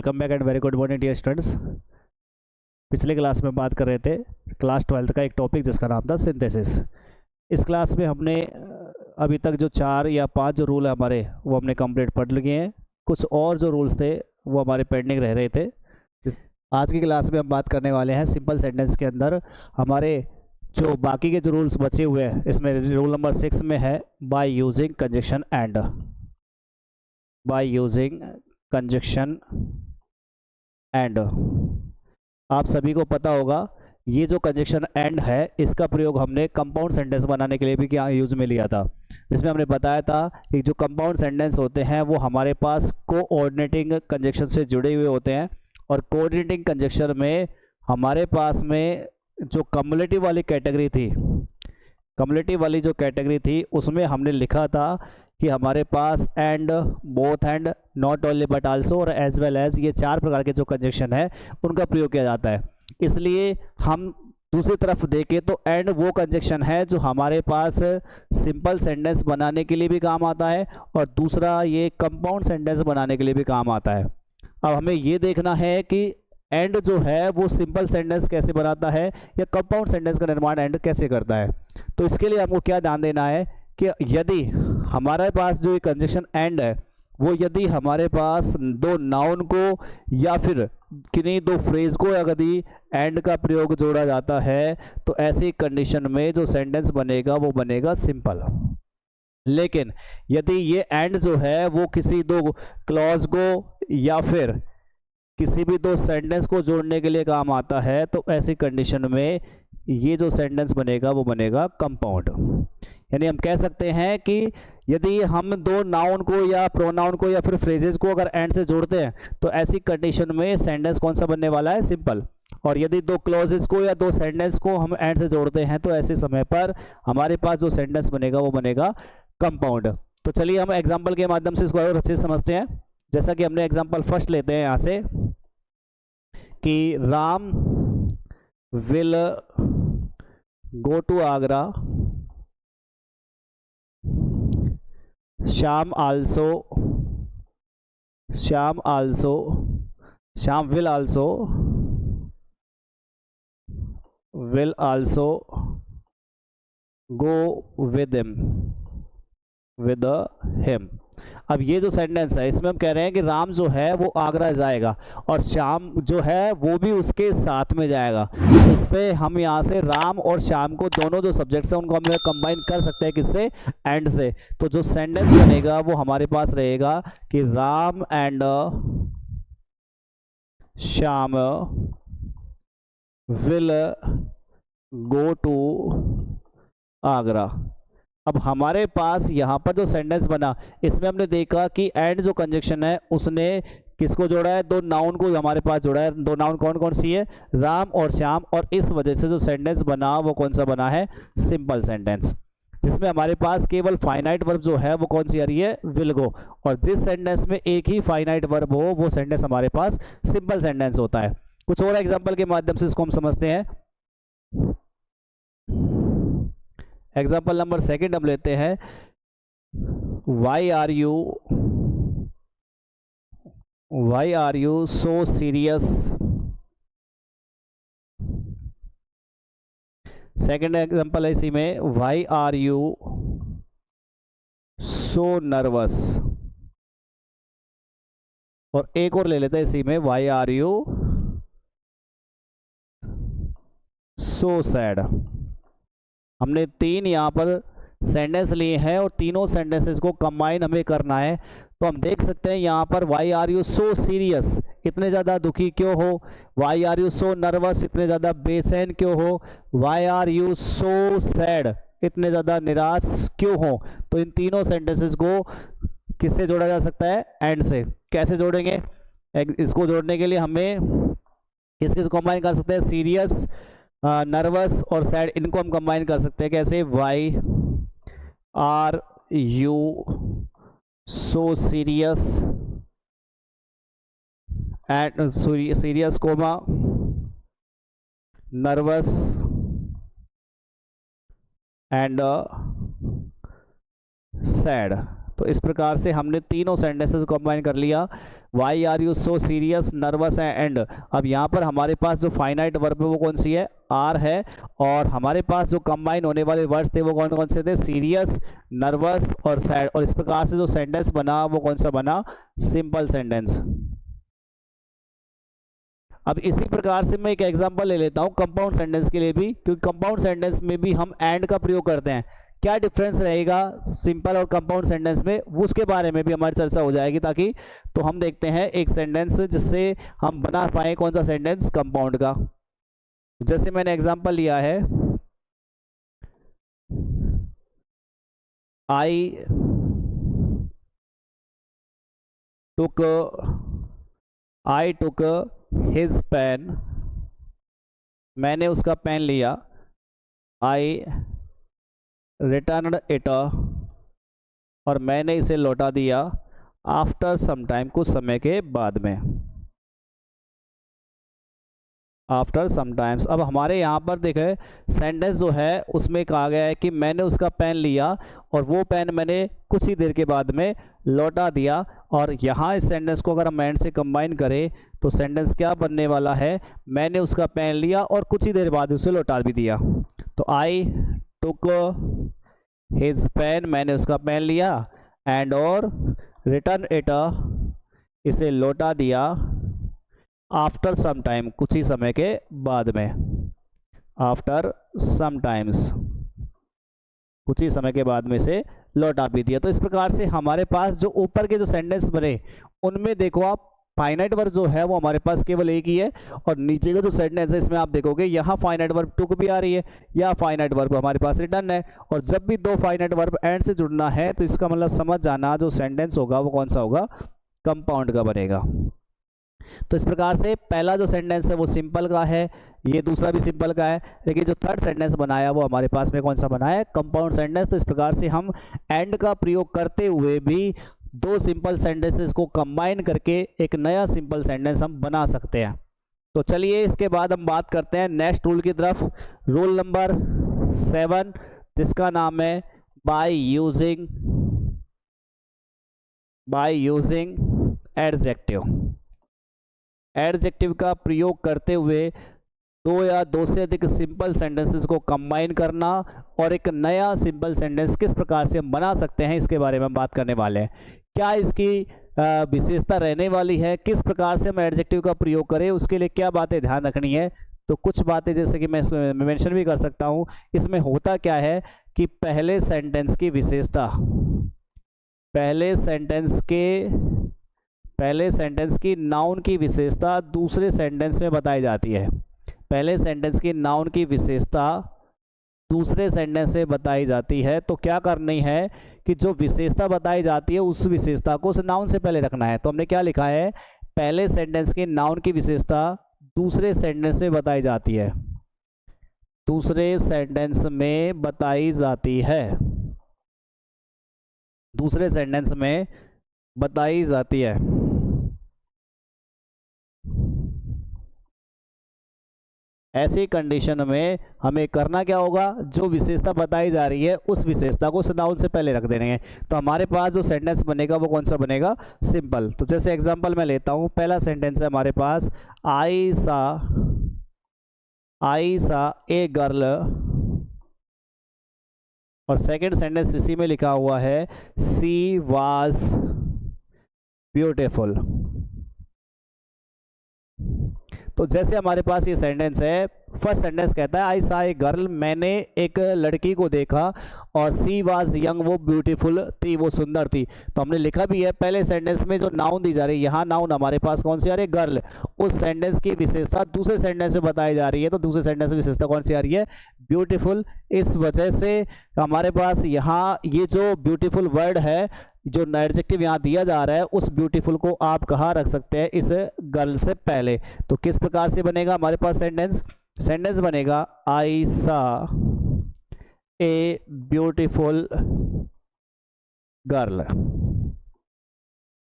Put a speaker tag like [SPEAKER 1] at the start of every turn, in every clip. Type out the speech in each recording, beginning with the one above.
[SPEAKER 1] Welcome back and very good morning dear students. पिछले class में बात कर रहे थे क्लास 12th का एक टॉपिक जिसका नाम था सिंथेसिस। इस क्लास में हमने अभी तक जो 4 या 5 जो रूल है हमारे वो हमने कंप्लीट पढ़ लिए हैं। कुछ और जो रूल्स थे वो हमारे पेंडिंग रह रहे थे। आज की क्लास में हम बात करने वाले हैं सिंपल सेंटेंस के अंदर हमारे जो बाकी के जो रूल्स बचे हुए हैं। इसमें रूल नंबर 6 में है by using conjunction and. By using conjunction and आप सभी को पता होगा ये जो कंजक्शन एंड है इसका प्रयोग हमने कंपाउंड सेंटेंस बनाने के लिए भी क्या यूज में लिया था, जिसमें हमने बताया था कि जो कंपाउंड सेंटेंस होते हैं वो हमारे पास कोऑर्डिनेटिंग कंजक्शन से जुड़े हुए होते हैं। और कोऑर्डिनेटिंग कंजक्शन में हमारे पास में जो कम्युलेटिव वाली कैटेगरी थी, कम्युलेटिव वाली जो कैटेगरी थी उसमें हमने लिखा था कि हमारे पास and, both and, not only but also और एज वेल एज, ये 4 प्रकार के जो कंजक्शन है उनका प्रयोग किया जाता है। इसलिए हम दूसरी तरफ देखें तो एंड वो कंजक्शन है जो हमारे पास सिंपल सेंटेंस बनाने के लिए भी काम आता है और दूसरा ये कंपाउंड सेंटेंस बनाने के लिए भी काम आता है। अब हमें ये देखना है कि एंड जो है वो सिंपल सेंटेंस कैसे बनाता है या कंपाउंड सेंटेंस का निर्माण एंड कैसे करता है। तो इसके लिए हमको क्या ध्यान देना है कि यदि हमारे पास जो कंजक्शन एंड है वो यदि हमारे पास 2 नाउन को या फिर किन्हीं 2 फ्रेज को यदि एंड का प्रयोग जोड़ा जाता है तो ऐसी कंडीशन में जो सेंटेंस बनेगा वो बनेगा सिंपल। लेकिन यदि ये एंड जो है वो किसी 2 क्लॉज को या फिर किसी भी 2 सेंटेंस को जोड़ने के लिए काम आता है तो ऐसी कंडीशन में ये जो सेंटेंस बनेगा वो बनेगा कंपाउंड। यानी हम कह सकते हैं कि यदि हम 2 नाउन को या प्रोनाउन को या फिर फ्रेजेस को अगर एंड से जोड़ते हैं तो ऐसी कंडीशन में सेंटेंस कौन सा बनने वाला है, सिंपल। और यदि 2 क्लॉजेस को या 2 सेंटेंस को हम एंड से जोड़ते हैं तो ऐसे समय पर हमारे पास जो सेंटेंस बनेगा वो बनेगा कंपाउंड। तो चलिए हम एग्जाम्पल के माध्यम से इसको और अच्छे से समझते हैं। जैसा कि हमने एग्जाम्पल फर्स्ट लेते हैं यहाँ से कि Ram will go to Agra, Shyam will also go with him। अब ये जो सेंटेंस है इसमें हम कह रहे हैं कि राम जो है वो आगरा जाएगा और श्याम जो है वो भी उसके साथ में जाएगा। तो इस पे हम यहाँ से राम और श्याम को दोनों जो सब्जेक्ट्स हैं उनको हम कंबाइन कर सकते हैं किससे, एंड से। तो जो सेंटेंस बनेगा वो हमारे पास रहेगा कि Ram and Shyam will go to Agra. अब हमारे पास यहाँ पर जो सेंटेंस बना इसमें हमने देखा कि एंड जो कंजक्शन है उसने किसको जोड़ा है, 2 नाउन को हमारे पास जोड़ा है। 2 नाउन कौन कौन सी है, राम और श्याम। और इस वजह से जो सेंटेंस बना वो कौन सा बना है, सिंपल सेंटेंस, जिसमें हमारे पास केवल फाइनाइट वर्ब जो है वो कौन सी आ रही है, विल गो। और जिस सेंटेंस में एक ही फाइनाइट वर्ब हो वो सेंटेंस हमारे पास सिंपल सेंटेंस होता है। कुछ और एग्जाम्पल के माध्यम से इसको हम समझते हैं। एग्जाम्पल नंबर 2 हम लेते हैं, why are you so serious. Second example है इसी में, why are you so nervous. और एक और ले लेते हैं इसी में, why are you so sad. हमने 3 यहाँ पर सेंटेंस लिए हैं और तीनों सेंटेंसेस को कंबाइन हमें करना है। तो हम देख सकते हैं यहाँ पर why are you so serious, इतने ज़्यादा दुखी क्यों हो। Why are you so nervous, इतने ज़्यादा बेचैन क्यों हो। Why are you so sad, इतने ज़्यादा निराश क्यों हो। तो इन तीनों सेंटेंसेस को किससे जोड़ा जा सकता है, एंड से। कैसे जोड़ेंगे, इसको जोड़ने के लिए हमें किससे कंबाइन कर सकते हैं, सीरियस, नर्वस और सैड, इनको हम कंबाइन कर सकते हैं। कैसे, why are you so serious and serious comma nervous and sad. तो इस प्रकार से हमने तीनों सेंटेंसेस को कंबाइन कर लिया। Why are you so serious nervous and. अब यहाँ पर हमारे पास जो फाइनाइट वर्ब है वो कौन सी है, आर है, और हमारे पास जो कंबाइन होने वाले वर्ड्स थे वो कौन कौन से थे, सीरियस, नर्वस और सैड। और इस प्रकार से जो सेंटेंस बना वो कौन सा बना, सिंपल सेंटेंस। अब इसी प्रकार से मैं एक एग्जांपल ले लेता हूं कंपाउंड सेंटेंस के लिए भी, क्योंकि कंपाउंड सेंटेंस में भी हम एंड का प्रयोग करते हैं। क्या डिफरेंस रहेगा सिंपल और कंपाउंड सेंटेंस में, वो उसके बारे में भी हमारी चर्चा हो जाएगी। ताकि तो हम देखते हैं एक सेंटेंस जिससे हम बना पाए कौन सा सेंटेंस, कंपाउंड का। जैसे मैंने एग्जांपल लिया है, आई टुक हिज पेन, मैंने उसका पेन लिया। आई रिटर्न इट, और मैंने इसे लौटा दिया। आफ्टर सम टाइम, कुछ समय के बाद में, आफ्टर समटाइम्स। अब हमारे यहाँ पर देखें सेंटेंस जो है उसमें कहा गया है कि मैंने उसका पेन लिया और वो पेन मैंने कुछ ही देर के बाद में लौटा दिया। और यहाँ इस सेंटेंस को अगर हम एंड से कंबाइन करें तो सेंटेंस क्या बनने वाला है, मैंने उसका पेन लिया और कुछ ही देर बाद उसे लौटा भी दिया। तो आई टुक हिज पेन, मैंने उसका पेन लिया, एंड और रिटर्न इट, इसे लौटा दिया। आफ्टर सम टाइम, कुछ ही समय के बाद में, आफ्टर सम टाइम्स, कुछ ही समय के बाद में से लौटा भी दिया। तो इस प्रकार से हमारे पास जो ऊपर के जो सेंटेंस बने उनमें देखो आप फाइनाइट वर्ब जो है वो हमारे पास केवल एक ही है, और नीचे का जो सेंटेंस है इसमें आप देखोगे यहाँ फाइनाइट वर्ब टुक भी आ रही है, या फाइनाइट वर्ब हमारे पास रिटर्न है। और जब भी दो फाइनाइट वर्ब एंड से जुड़ना है तो इसका मतलब समझ जाना जो सेंटेंस होगा वो कौन सा होगा, कंपाउंड का बनेगा। तो इस प्रकार से पहला जो सेंटेंस है वो सिंपल का है, ये दूसरा भी सिंपल का है, लेकिन जो थर्ड सेंटेंस बनाया वो हमारे पास में कौन सा बना है, कंपाउंड सेंटेंस। तो इस प्रकार से हम एंड का प्रयोग करते हुए भी दो सिंपल सेंटेंसेस को कंबाइन करके एक नया सिंपल सेंटेंस हम बना सकते हैं। तो चलिए इसके बाद हम बात करते हैं नेक्स्ट रूल की तरफ, रूल नंबर 7, जिसका नाम है बाय यूजिंग एडजेक्टिव। एडजेक्टिव का प्रयोग करते हुए दो या दो से अधिक सिंपल सेंटेंसेस को कंबाइन करना और एक नया सिंपल सेंटेंस किस प्रकार से हम बना सकते हैं इसके बारे में हम बात करने वाले हैं। क्या इसकी विशेषता रहने वाली है, किस प्रकार से हम एडजेक्टिव का प्रयोग करें, उसके लिए क्या बातें ध्यान रखनी है। तो कुछ बातें जैसे कि मैं मेंशन भी कर सकता हूँ। इसमें होता क्या है कि पहले सेंटेंस की विशेषता, पहले सेंटेंस की नाउन की विशेषता दूसरे सेंटेंस में बताई जाती है। पहले सेंटेंस की नाउन की विशेषता दूसरे सेंटेंस से बताई जाती है। तो क्या करनी है कि जो विशेषता बताई जाती है उस विशेषता को उस नाउन से पहले रखना है। तो हमने क्या लिखा है, पहले सेंटेंस की नाउन की विशेषता दूसरे सेंटेंस में बताई जाती है, दूसरे सेंटेंस में बताई जाती है, दूसरे सेंटेंस में बताई जाती है। ऐसी कंडीशन में हमें करना क्या होगा, जो विशेषता बताई जा रही है उस विशेषता को नाउन से पहले रख देने हैं। तो हमारे पास जो सेंटेंस बनेगा वो कौन सा बनेगा, सिंपल। तो जैसे एग्जांपल मैं लेता हूं, पहला सेंटेंस है हमारे पास आई सा ए गर्ल, और सेकंड सेंटेंस इसी में लिखा हुआ है सी वाज ब्यूटीफुल। तो जैसे हमारे पास ये सेंटेंस है, फर्स्ट सेंटेंस कहता है आई सा ए गर्ल, मैंने एक लड़की को देखा, और सी वाज यंग, वो ब्यूटीफुल थी, वो सुंदर थी। तो हमने लिखा भी है पहले सेंटेंस में जो नाउन दी जा रही है, यहाँ नाउन हमारे पास कौन सी आ रही है, गर्ल। उस सेंटेंस की विशेषता दूसरे सेंटेंस में बताई जा रही है, तो दूसरे सेंटेंस में विशेषता कौन सी आ रही है, ब्यूटीफुल। इस वजह से हमारे पास यहाँ ये जो ब्यूटीफुल वर्ड है, जो एडजेक्टिव यहाँ दिया जा रहा है, उस ब्यूटीफुल को आप कहाँ रख सकते हैं, इस गर्ल से पहले। तो किस प्रकार से बनेगा हमारे पास सेंटेंस बनेगा आई सा ए ब्यूटीफुल गर्ल।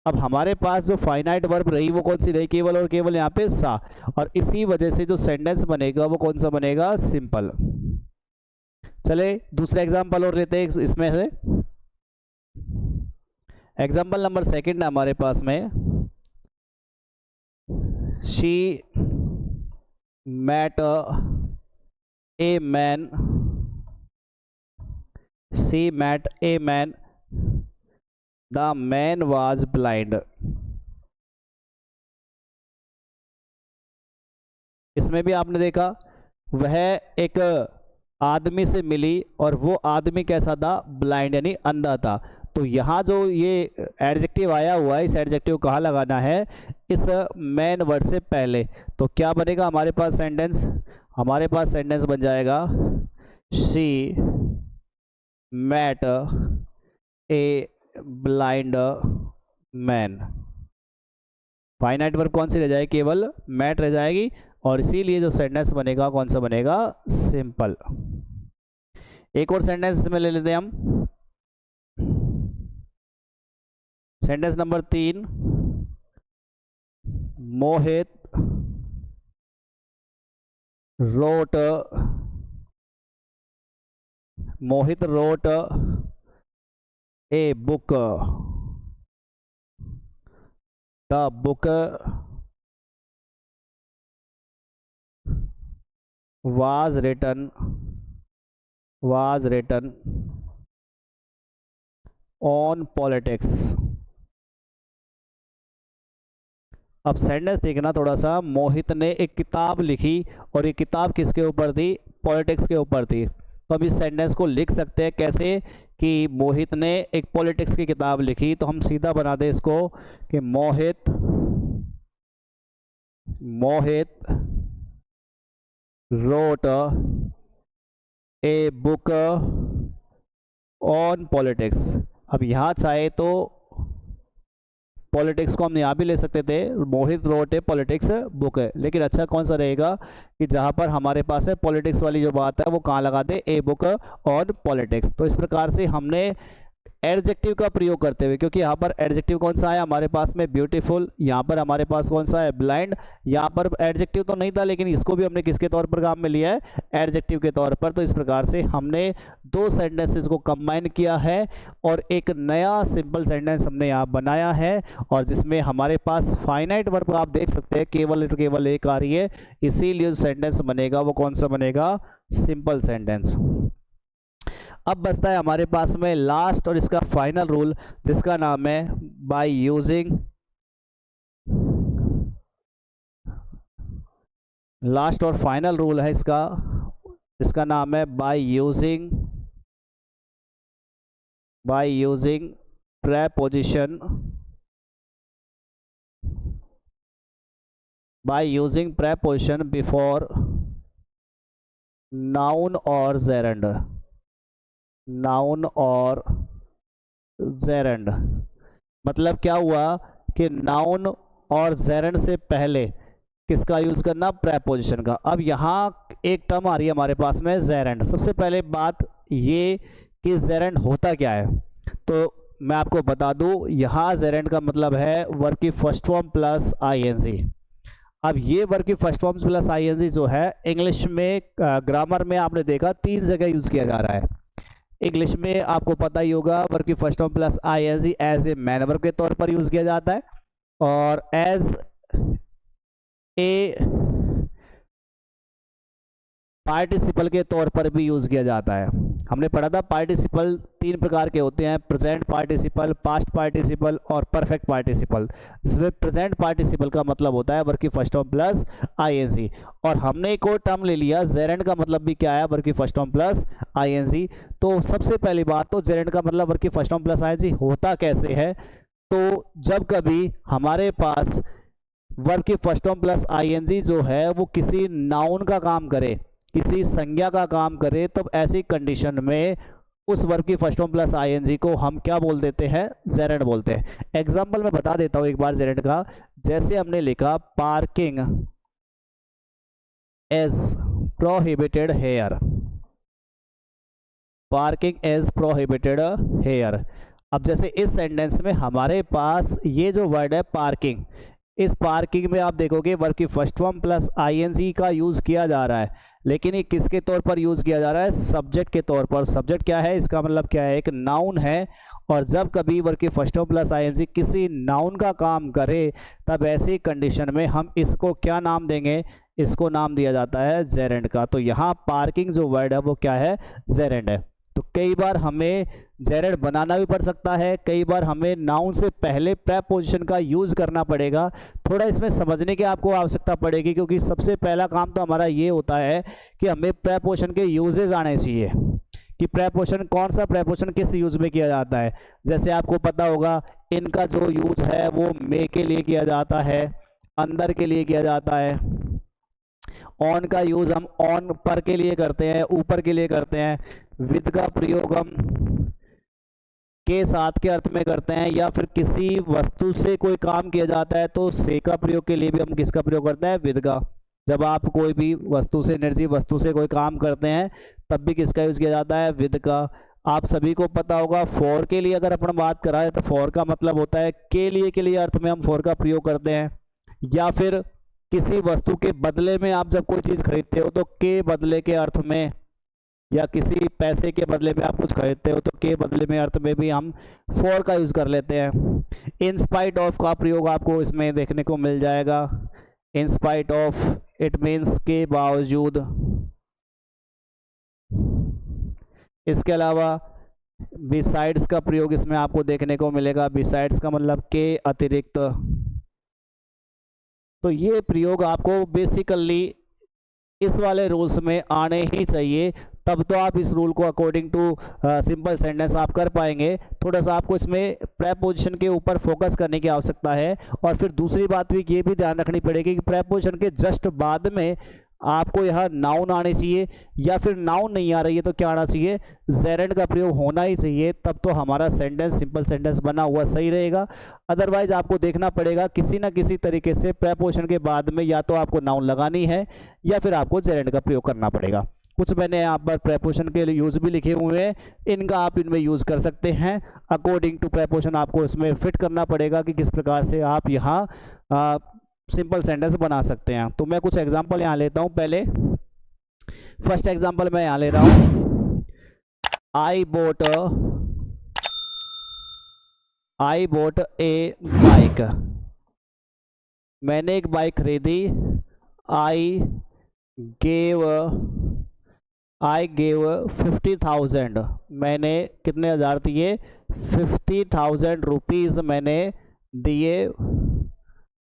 [SPEAKER 1] अब हमारे पास जो फाइनाइट वर्ब रही वो कौन सी रही, केवल और केवल यहाँ पे सा, और इसी वजह से जो सेंटेंस बनेगा वो कौन सा बनेगा, सिंपल। चले दूसरा एग्जांपल और लेते हैं इसमें से। एग्जाम्पल नंबर 2 है हमारे पास में, she met a man, she met a man, the man was blind। इसमें भी आपने देखा वह एक आदमी से मिली और वो आदमी कैसा था, ब्लाइंड यानी अंधा था। तो यहाँ जो ये एडजेक्टिव आया हुआ है, इस एडजेक्टिव कहाँ लगाना है, इस मेन वर्ड से पहले। तो क्या बनेगा हमारे पास सेंटेंस, हमारे पास सेंटेंस बन जाएगा she met a blind man. Finite verb कौन सी रह जाएगी, केवल मैट रह जाएगी, और इसीलिए जो सेंटेंस बनेगा कौन सा बनेगा, सिंपल। एक और सेंटेंस इसमें ले लेते हैं हम, sentence number 3। Mohit wrote a book, the book was written on politics। अब सेंटेंस देखना थोड़ा सा, मोहित ने एक किताब लिखी और ये किताब किसके ऊपर थी, पॉलिटिक्स के ऊपर थी। तो हम इस सेंटेंस को लिख सकते हैं कैसे कि मोहित ने एक पॉलिटिक्स की किताब लिखी। तो हम सीधा बना दें इसको कि मोहित wrote a book on politics। अब यहाँ चाहे तो पॉलिटिक्स को हम यहाँ भी ले सकते थे, मोहित रोट ए पॉलिटिक्स बुक है, लेकिन अच्छा कौन सा रहेगा कि जहाँ पर हमारे पास है पॉलिटिक्स वाली जो बात है वो कहाँ लगा दे, ए बुक ऑन पॉलिटिक्स। तो इस प्रकार से हमने एडजेक्टिव का प्रयोग करते हुए, क्योंकि यहाँ पर एडजेक्टिव कौन सा है हमारे पास में, ब्यूटीफुल, यहाँ पर हमारे पास कौन सा है, ब्लाइंड। यहाँ पर एडजेक्टिव तो नहीं था लेकिन इसको भी हमने किसके तौर पर काम में लिया है, एडजेक्टिव के तौर पर। तो इस प्रकार से हमने दो सेंटेंसेस को कंबाइन किया है और एक नया सिंपल सेंटेंस हमने यहाँ बनाया है, और जिसमें हमारे पास फाइनाइट वर्ब आप देख सकते हैं केवल एक आ रही है, इसीलिए जो सेंटेंस बनेगा वो कौन सा बनेगा, सिंपल सेंटेंस। अब बचता है हमारे पास में लास्ट और इसका फाइनल रूल, जिसका नाम है बाय यूजिंग, लास्ट और फाइनल रूल है इसका, जिसका नाम है by using preposition, before noun और जेरेंड, मतलब क्या हुआ कि नाउन और जेरेंड से पहले किसका यूज करना, प्रेपोजिशन का। अब यहाँ एक टर्म आ रही है हमारे पास में जेरेंड। सबसे पहले बात ये कि जेरेंड होता क्या है, तो मैं आपको बता दूं, यहाँ जेरेंड का मतलब है वर्ब की फर्स्ट फॉर्म प्लस आईएनजी। अब ये वर्ब की फर्स्ट फॉर्म प्लस आईएनजी जो है इंग्लिश में ग्रामर में आपने देखा 3 जगह यूज किया जा रहा है। इंग्लिश में आपको पता ही होगा वर्ब की first form plus ING as a main verb के तौर पर यूज किया जाता है, और एज ए पार्टिसिपल के तौर पर भी यूज किया जाता है। हमने पढ़ा था पार्टिसिपल 3 प्रकार के होते हैं, प्रेजेंट पार्टिसिपल, पास्ट पार्टिसिपल और परफेक्ट पार्टिसिपल। इसमें प्रेजेंट पार्टिसिपल का मतलब होता है वर्ब की फर्स्ट फॉर्म प्लस आईएनजी, और हमने एक और टर्म ले लिया जेरेंड का मतलब भी क्या है, वर्ब की फर्स्ट फॉर्म प्लस आईएनजी। तो सबसे पहली बात तो जेरेंड का मतलब वर्ब की फर्स्ट फॉर्म प्लस आईएनजी होता कैसे है, तो जब कभी हमारे पास वर्ब की फर्स्ट फॉर्म प्लस आईएनजी जो है वो किसी नाउन का काम करे, किसी संज्ञा का काम करे, तब ऐसी कंडीशन में उस वर्ब की फर्स्ट फॉर्म प्लस आईएनजी को हम क्या बोल देते हैं, जेरेंड बोलते हैं। एग्जांपल मैं बता देता हूं एक बार जेरेंड का, जैसे हमने लिखा parking is prohibited here, parking is prohibited here. अब जैसे इस सेंटेंस में हमारे पास ये जो वर्ड है पार्किंग, इस पार्किंग में आप देखोगे वर्ब की फर्स्ट फॉर्म प्लस आईएनजी का यूज किया जा रहा है, लेकिन ये किसके तौर पर यूज़ किया जा रहा है? सब्जेक्ट के तौर पर। सब्जेक्ट क्या है? इसका मतलब क्या है? एक नाउन है। और जब कभी वर्ब की फर्स्ट फॉर्म प्लस आईएनजी किसी नाउन का काम करे, तब ऐसी कंडीशन में हम इसको क्या नाम देंगे? इसको नाम दिया जाता है जेरेंड का। तो यहाँ पार्किंग जो वर्ड है वो क्या है? जेरेंड है। तो कई बार हमें जेरेंड बनाना भी पड़ सकता है, कई बार हमें नाउन से पहले प्रेपोजिशन का यूज़ करना पड़ेगा। थोड़ा इसमें समझने की आपको आवश्यकता पड़ेगी, क्योंकि सबसे पहला काम तो हमारा ये होता है कि हमें प्रेपोजिशन के यूजेज आने चाहिए कि प्रेपोजिशन कौन सा प्रेपोजिशन किस यूज में किया जाता है। जैसे आपको पता होगा इनका जो यूज है वो मे के लिए किया जाता है, अंदर के लिए किया जाता है। ऑन का यूज हम ऑन पर के लिए करते हैं, ऊपर के लिए करते हैं। विद का प्रयोग हम के साथ के अर्थ में करते हैं, या फिर किसी वस्तु से कोई काम किया जाता है तो से का प्रयोग के लिए भी हम किसका प्रयोग करते हैं? विद का। जब आप कोई भी वस्तु से, निर्जीव वस्तु से कोई काम करते हैं तब भी किसका यूज किया जाता है? विद का। आप सभी को पता होगा फॉर के लिए अगर अपन बात कराएं तो फॉर का मतलब होता है के लिए अर्थ में हम फॉर का प्रयोग करते हैं। या फिर किसी वस्तु के बदले में आप जब कोई चीज खरीदते हो तो के बदले के अर्थ में, या किसी पैसे के बदले में आप कुछ खरीदते हो तो के बदले में अर्थ में भी हम फॉर का यूज कर लेते हैं। इन स्पाइट ऑफ का प्रयोग आपको इसमें देखने को मिल जाएगा। इन स्पाइट ऑफ इट मीन्स के बावजूद। इसके अलावा बिसाइड्स का प्रयोग इसमें आपको देखने को मिलेगा। बिसाइड्स का मतलब के अतिरिक्त। तो ये प्रयोग आपको बेसिकली इस वाले रूल्स में आने ही चाहिए, तब तो आप इस रूल को अकॉर्डिंग टू सिंपल सेंटेंस आप कर पाएंगे। थोड़ा सा आपको इसमें प्रेपोजिशन के ऊपर फोकस करने की आवश्यकता है। और फिर दूसरी बात भी ये भी ध्यान रखनी पड़ेगी कि प्रेपोजिशन के जस्ट बाद में आपको यहाँ नाउन आने चाहिए, या फिर नाउन नहीं आ रही है तो क्या आना चाहिए? जेरेंड का प्रयोग होना ही चाहिए, तब तो हमारा सेंटेंस सिंपल सेंटेंस बना हुआ सही रहेगा। अदरवाइज आपको देखना पड़ेगा किसी ना किसी तरीके से प्रेपोजिशन के बाद में या तो आपको नाउन लगानी है या फिर आपको जेरेंड का प्रयोग करना पड़ेगा। कुछ मैंने यहाँ पर प्रेपोजिशन के लिए यूज भी लिखे हुए हैं, इनका आप इनमें यूज कर सकते हैं। अकॉर्डिंग टू प्रेपोजिशन आपको इसमें फिट करना पड़ेगा कि किस प्रकार से आप यहाँ सिंपल सेंटेंस बना सकते हैं। तो मैं कुछ एग्जांपल यहाँ लेता हूँ। पहले फर्स्ट एग्जांपल मैं यहाँ ले रहा हूँ। आई बोट ए बाइक। मैंने एक बाइक खरीदी। I gave 50,000। मैंने कितने हज़ार दिए? 50,000 रुपीज़ मैंने दिए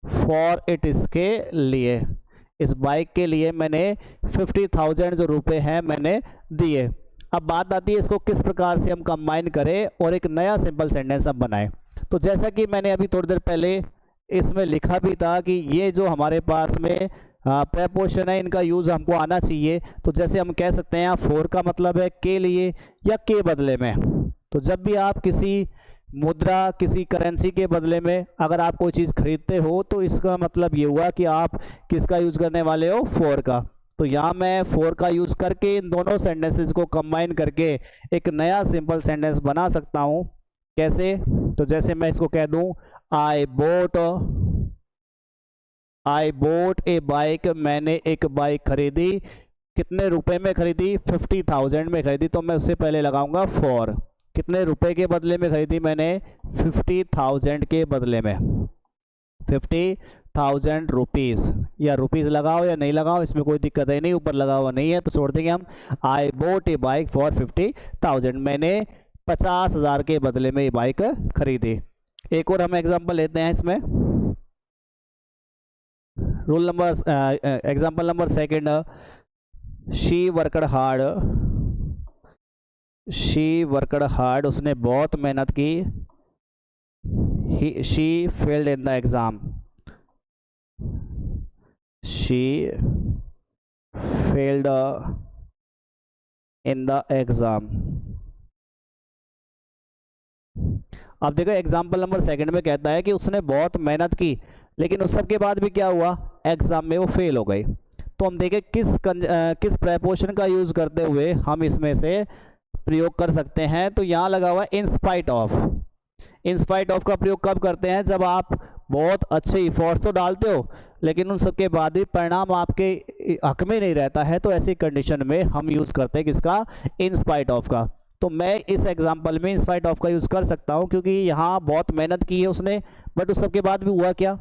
[SPEAKER 1] फॉर इट, इसके लिए, इस बाइक के लिए मैंने 50,000 जो रुपए हैं मैंने दिए। अब बात आती है इसको किस प्रकार से हम कंबाइन करें और एक नया सिंपल सेंटेंस हम बनाएं। तो जैसा कि मैंने अभी थोड़ी देर पहले इसमें लिखा भी था कि ये जो हमारे पास में प्रेपोजिशन है इनका यूज़ हमको आना चाहिए। तो जैसे हम कह सकते हैं यहाँ फॉर का मतलब है के लिए या के बदले में। तो जब भी आप किसी मुद्रा, किसी करेंसी के बदले में अगर आप कोई चीज़ खरीदते हो तो इसका मतलब ये हुआ कि आप किसका यूज़ करने वाले हो? फॉर का। तो यहाँ मैं फॉर का यूज़ करके इन दोनों सेंटेंसेस को कंबाइन करके एक नया सिंपल सेंटेंस बना सकता हूँ। कैसे? तो जैसे मैं इसको कह दूँ आई बोट ए बाइक। मैंने एक बाइक खरीदी। कितने रुपए में खरीदी? 50,000 में खरीदी। तो मैं उससे पहले लगाऊंगा फॉर। कितने रुपए के बदले में खरीदी मैंने? 50,000 के बदले में। 50,000 रुपीज़, या रुपीज़ लगाओ या नहीं लगाओ इसमें कोई दिक्कत है नहीं, ऊपर लगा हुआ नहीं है तो छोड़ देंगे हम। आई बोट ए बाइक फॉर 50,000। मैंने 50,000 के बदले में ये बाइक खरीदी। एक और हम एग्जाम्पल लेते हैं इसमें। Rule number example number second. She worked hard. उसने बहुत मेहनत की। She failed in the exam. She failed in the exam. अब देखो एग्जाम्पल नंबर सेकंड में कहता है कि उसने बहुत मेहनत की, लेकिन उस सब के बाद भी क्या हुआ? एग्जाम में वो फेल हो गई। तो हम देखें किस प्रेपोजिशन का यूज करते हुए हम इसमें से प्रयोग कर सकते हैं। तो यहाँ लगा हुआ इन spite of. In spite of का प्रयोग कब करते हैं? जब आप बहुत अच्छे इफोर्ट्स तो डालते हो लेकिन उन सब के बाद भी परिणाम आपके हक में नहीं रहता है, तो ऐसी कंडीशन में हम यूज़ करते हैं किसका, इन स्पाइट ऑफ का। तो मैं इस एग्जांपल में इन स्पाइट ऑफ का यूज़ कर सकता हूं, क्योंकि यहाँ बहुत मेहनत की है उसने, बट उस सब के बाद भी हुआ क्या,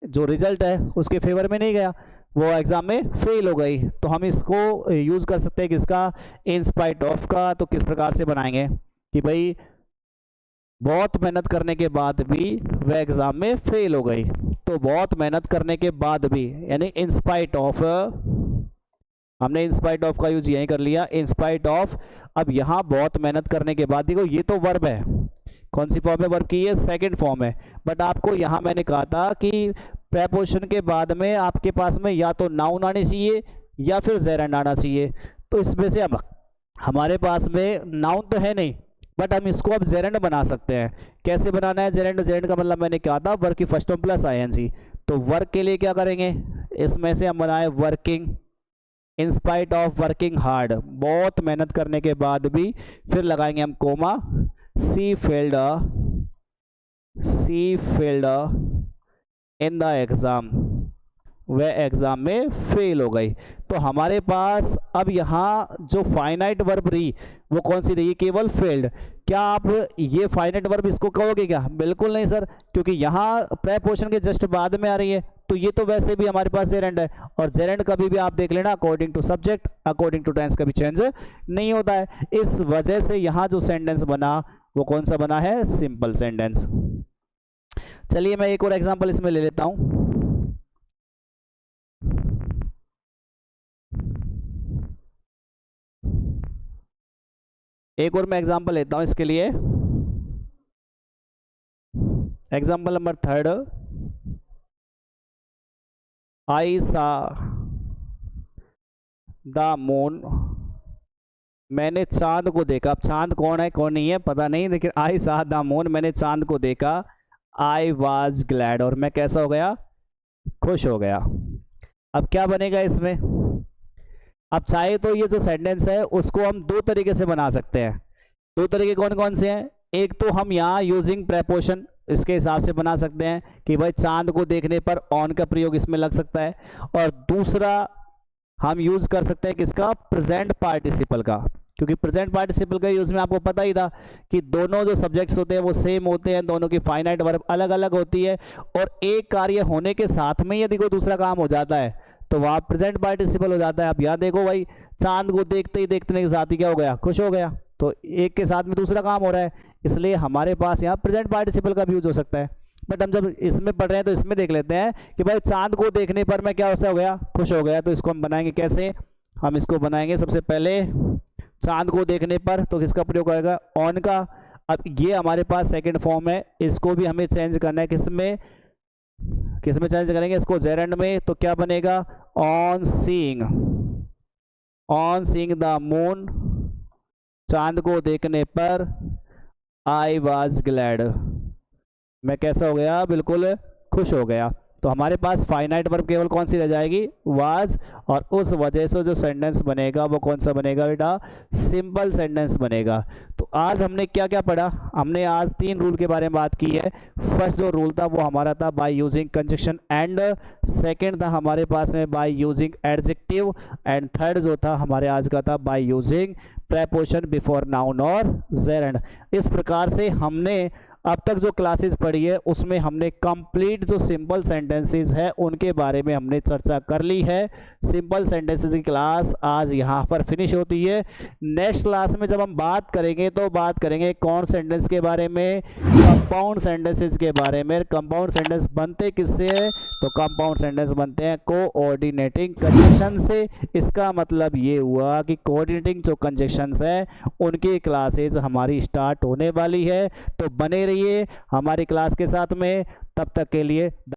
[SPEAKER 1] जो रिजल्ट है उसके फेवर में नहीं गया, वो एग्ज़ाम में फेल हो गई। तो हम इसको यूज़ कर सकते हैं किसका, इन स्पाइट ऑफ का। तो किस प्रकार से बनाएंगे कि भाई बहुत मेहनत करने के बाद भी वह एग्ज़ाम में फेल हो गई, तो बहुत मेहनत करने के बाद भी, यानी इन स्पाइट ऑफ, हमने इन स्पाइट ऑफ का यूज़ यहीं कर लिया, इन स्पाइट ऑफ। अब यहाँ बहुत मेहनत करने के बाद, देखो ये तो वर्ब है, कौन सी फॉर्म में वर्ब की है, सेकंड फॉर्म है, बट आपको यहाँ मैंने कहा था कि प्रेपोजिशन के बाद में आपके पास में या तो नाउन आने चाहिए या फिर जेरेंड आना चाहिए। तो इसमें से अब हमारे पास में नाउन तो है नहीं, बट हम इसको अब जेरेंड बना सकते हैं। कैसे बनाना है जेरेंड, जेरेंड का मतलब मैंने कहा था वर्क की फर्स्ट फॉर्म प्लस आईएनजी। तो वर्क के लिए क्या करेंगे, इसमें से हम बनाए working, in spite of working hard, बहुत मेहनत करने के बाद भी, फिर लगाएंगे हम comma, she failed in the exam, वह एग्ज़ाम में फेल हो गई। तो हमारे पास अब यहाँ जो फाइनाइट वर्ब रही वो कौन सी रही, केवल फेल्ड। क्या आप ये फाइनाइट वर्ब इसको कहोगे क्या, बिल्कुल नहीं सर, क्योंकि यहाँ प्रेपोजिशन के जस्ट बाद में आ रही है, तो ये तो वैसे भी हमारे पास जेरेंड है, और जेरेंड कभी भी आप देख लेना according to subject, according to tense कभी चेंज नहीं होता है। इस वजह से यहाँ जो सेंटेंस बना वो कौन सा बना है, सिंपल सेंटेंस। चलिए मैं एक और एग्जांपल इसमें ले लेता हूं। एक और मैं एग्जांपल लेता हूं इसके लिए, एग्जांपल नंबर 3, आई सा द मून, मैंने चांद को देखा। अब चांद कौन है कौन नहीं है पता नहीं, लेकिन आई सा द मून, मैंने चांद को देखा, आई वॉज ग्लैड, और मैं कैसा हो गया, खुश हो गया। अब क्या बनेगा इसमें, अब चाहे तो ये जो सेंटेंस है उसको हम दो तरीके से बना सकते हैं। दो तरीके कौन कौन से हैं, एक तो हम यहाँ यूजिंग प्रेपोजिशन इसके हिसाब से बना सकते हैं कि भाई चांद को देखने पर ऑन का प्रयोग इसमें लग सकता है, और दूसरा हम यूज कर सकते हैं किसका, प्रेजेंट पार्टिसिपल का, क्योंकि प्रेजेंट पार्टिसिपल का यूज में आपको पता ही था कि दोनों जो सब्जेक्ट्स होते हैं वो सेम होते हैं, दोनों की फाइनाइट वर्ब अलग अलग होती है, और एक कार्य होने के साथ में यदि कोई दूसरा काम हो जाता है तो वहाँ प्रेजेंट पार्टिसिपल हो जाता है। अब यहाँ देखो भाई, चांद को देखते ही देखने के साथ ही क्या हो गया, खुश हो गया, तो एक के साथ में दूसरा काम हो रहा है, इसलिए हमारे पास यहाँ प्रेजेंट पार्टिसिपल का भी यूज हो सकता है। बट हम जब इसमें पढ़ रहे हैं तो इसमें देख लेते हैं कि भाई चांद को देखने पर मैं क्या हो गया, खुश हो गया। तो इसको हम बनाएंगे कैसे, हम इसको बनाएंगे सबसे पहले चांद को देखने पर, तो किसका प्रयोग करेगा, ऑन का। अब ये हमारे पास सेकंड फॉर्म है, इसको भी हमें चेंज करना है, किसमें चेंज करेंगे इसको, जेरेंड में। तो क्या बनेगा, ऑन सीइंग द मून, चांद को देखने पर आई वॉज ग्लैड, मैं कैसा हो गया, बिल्कुल खुश हो गया। तो हमारे पास फाइनाइट वर्ब केवल कौन सी रह जाएगी, वाज, और उस वजह से जो सेंटेंस बनेगा वो कौन सा बनेगा बेटा, सिंपल सेंटेंस बनेगा। तो आज हमने क्या क्या पढ़ा, हमने आज 3 रूल के बारे में बात की है। फर्स्ट जो रूल था वो हमारा था by using conjunction and, second था हमारे पास में by using adjective, and third जो था हमारे आज का था by using preposition before noun और जेरेंड। इस प्रकार से हमने अब तक जो क्लासेस पढ़ी है उसमें हमने कंप्लीट जो सिंपल सेंटेंसेस है उनके बारे में हमने चर्चा कर ली है। सिंपल सेंटेंसेस की क्लास आज यहाँ पर फिनिश होती है। नेक्स्ट क्लास में जब हम बात करेंगे तो बात करेंगे कौन सेंटेंस के बारे में, कंपाउंड सेंटेंसेस के बारे में। कंपाउंड सेंटेंस बनते किससे है, तो कंपाउंड सेंटेंस बनते हैं कोऑर्डिनेटिंग कंजक्शन से। इसका मतलब ये हुआ कि कोऑर्डिनेटिंग जो कंजक्शंस है उनकी क्लासेस हमारी स्टार्ट होने वाली है। तो बने रहिए हमारी क्लास के साथ में, तब तक के लिए